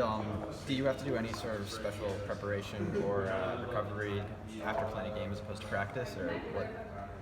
Do you have to do any sort of special preparation or recovery after playing a game as opposed to practice, or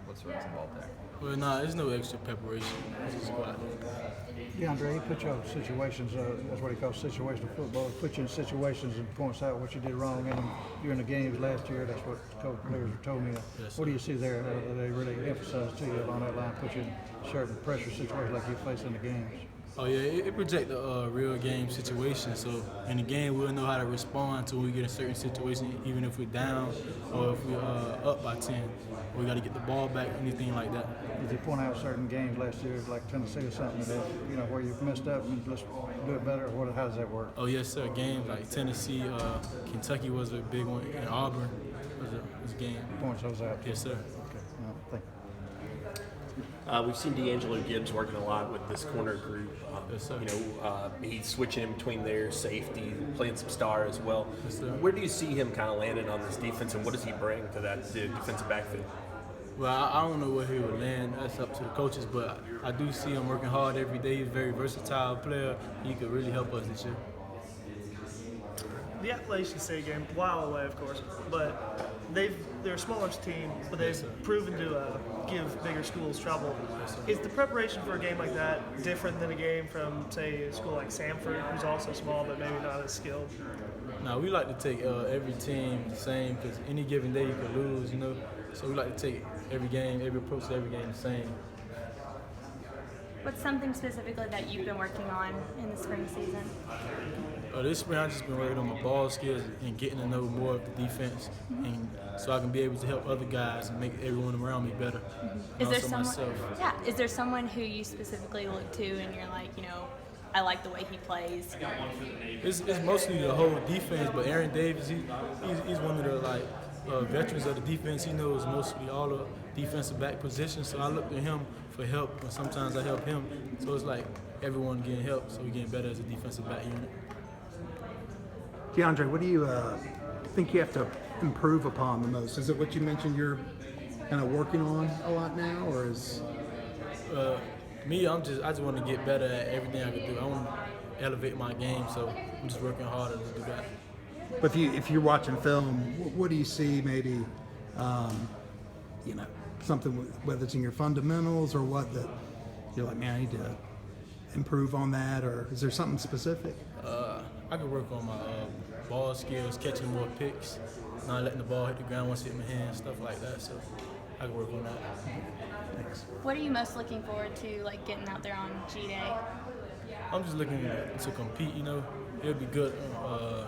what sort of is involved there? Well, nah, there's no extra preparation. It's just go out there. DeANDRE, he put you in situations, that's what he calls situational football. He put you in situations and points out what you did wrong in them during the games last year. That's what coach players have told me. Yes, what do you see there? They really emphasize to you along that line, put you in certain pressure situations like you face in the games. Oh yeah, it projects a real game situation. So in the game, we'll know how to respond to when we get in a certain situation, even if we're down or if we're up by 10. We got to get the ball back, anything like that. Did you point out certain games last year, like Tennessee or something, that, where you've messed up and let's do it better? Or how does that work? Oh yes, sir. Games like Tennessee, Kentucky was a big one, and Auburn was a game. Points those out. Yes, sir. Okay. No, thank you. We've seen D'Angelo Gibbs working a lot with this corner group. Yes, sir. He's switching in between their safety, playing some star as well. Yes, sir. Where do you see him kind of landing on this defense, and what does he bring to that defensive backfield? Well, I don't know where he would land. That's up to the coaches, but I do see him working hard every day. He's a very versatile player. He could really help us this year. The Appalachian State game, a while away, of course, but they're a smaller team, but they've proven to give bigger schools trouble. Is the preparation for a game like that different than a game from, say, a school like Samford, who's also small but maybe not as skilled? Now, we like to take every team the same because any given day you could lose, So we like to take every game, every approach to every game the same. What's something specifically that you've been working on in the spring season? This spring, I've just been working on my ball skills and getting to know more of the defense, and so I can be able to help other guys and make everyone around me better. Is there someone? myself. Yeah. Is there someone who you specifically look to and you're like, I like the way he plays? It's mostly the whole defense, but Aaron Davis, he's one of the veterans of the defense. He knows mostly all the defensive back positions, so I look to him for help, and sometimes I help him. So it's like everyone getting help, so we're getting better as a defensive back unit. DeANDRE, what do you think you have to improve upon the most? Is it what you mentioned you're kind of working on a lot now, or is? Me, I just want to get better at everything I can do. I want to elevate my game, so I'm just working harder to do that. But if you're watching film, what do you see? Maybe, something whether it's in your fundamentals or what that you're like, man, I need to improve on that, or is there something specific? I can work on my ball skills, catching more picks, not letting the ball hit the ground once it hit my hand, stuff like that. So I can work on that. Thanks. What are you most looking forward to, like getting out there on G-Day? I'm just looking to compete. It'll be good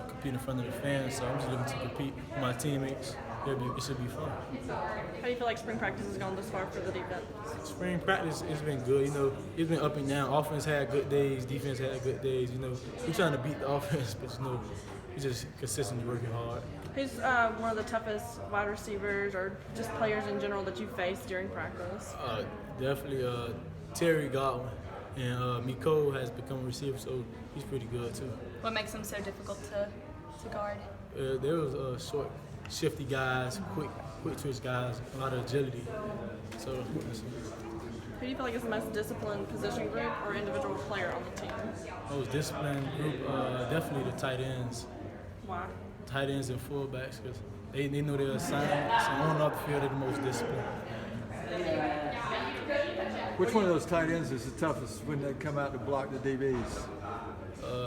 competing in front of the fans. So I'm just looking to compete with my teammates. It should be fun. How do you feel like spring practice has gone this far for the defense? Spring practice, it's been good. It's been up and down. Offense had good days. Defense had good days. We're trying to beat the offense, but we're just consistently working hard. Who's one of the toughest wide receivers or just players in general that you faced during practice? Definitely Terry Godwin. And Miko has become a receiver, so he's pretty good too. What makes them so difficult to guard? There was short, shifty guys, quick twitch guys, a lot of agility. So, Who do you feel like is the most disciplined position group or individual player on the team? most disciplined group, definitely the tight ends. Why? Tight ends and fullbacks, because they know their assignment. So on and off the field, they're the most disciplined. Which one of those tight ends is the toughest when they come out to block the DBs?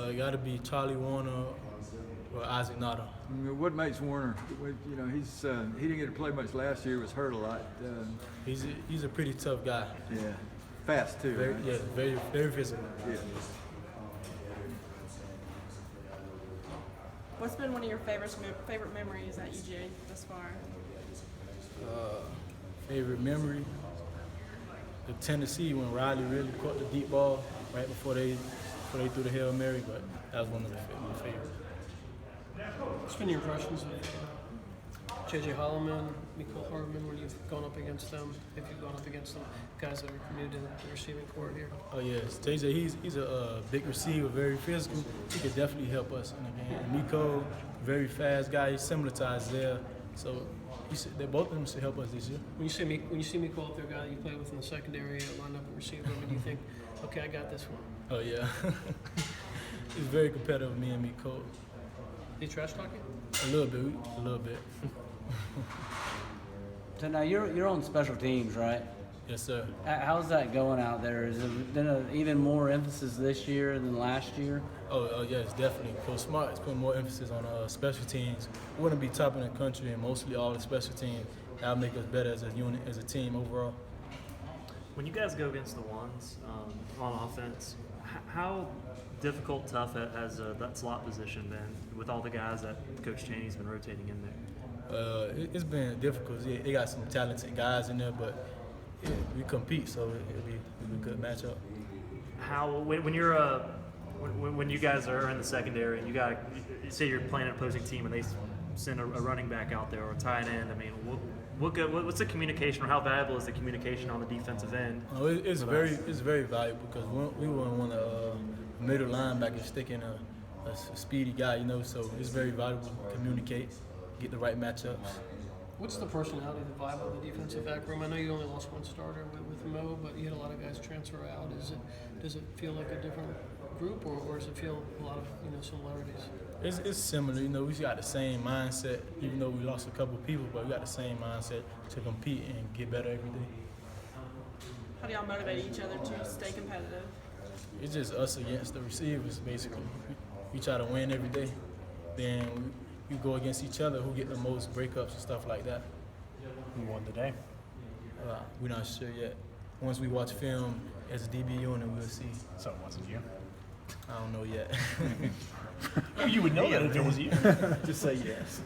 It got to be Charlie Warner or Isaac Nada. What makes Warner? He didn't get to play much last year. He was hurt a lot. He's a pretty tough guy. Yeah, fast too. Very, right? yeah, very, very physical. Yeah. What's been one of your favorite memories at UGA thus far? Favorite memory? The Tennessee when Riley really caught the deep ball right before they threw the Hail Mary, but that was one of my favorites. What's been your impressions of J.J. Holloman, Mecole Hardman when you've gone up against them, if you've gone up against them, guys that are new to the receiving corps here? Oh yes, JJ, he's a big receiver, very physical. He could definitely help us in the game. And Mecole, very fast guy. He's similar to Isaiah, so both of them should help us this year. When you see Mecole up there, guy that you play with in the secondary, line up and receiver, when you think, okay, I got this one? Oh yeah. it's very competitive. Me and me coach. He trash talking? A little bit. So now you're on special teams, right? Yes, sir. How's that going out there? Is it been even more emphasis this year than last year? Oh yes, definitely. Coach Smart is putting more emphasis on special teams. We want to be top in the country, and mostly all the special teams. That'll make us better as a unit, as a team overall. When you guys go against the ones on offense, how difficult, tough has that slot position been with all the guys that Coach Chaney's been rotating in there? It's been difficult. Yeah, they got some talented guys in there, but we compete, so it'll be a good matchup. How when you're when you guys are in the secondary and you say you're playing an opposing team and they send a running back out there or a tight end, I mean, what's the communication, or how valuable is the communication on the defensive end? Oh, it's very valuable because we wouldn't want a middle linebacker sticking a speedy guy, you know. So it's very valuable to communicate, get the right matchups. What's the personality, the vibe of the defensive back room? I know you only lost one starter with Mo, but you had a lot of guys transfer out. Does it feel like a different group, or does it feel a lot of similarities? It's similar, you know. We got the same mindset, even though we lost a couple of people, but we got the same mindset to compete and get better every day. How do y'all motivate each other to stay competitive? It's just us against the receivers, basically. We try to win every day. Then we go against each other, who get the most breakups and stuff like that. Who won today? We're not sure yet. Once we watch film as a DB unit, we'll see. So it wasn't you? I don't know yet. You would know that if it was you. Just say yes.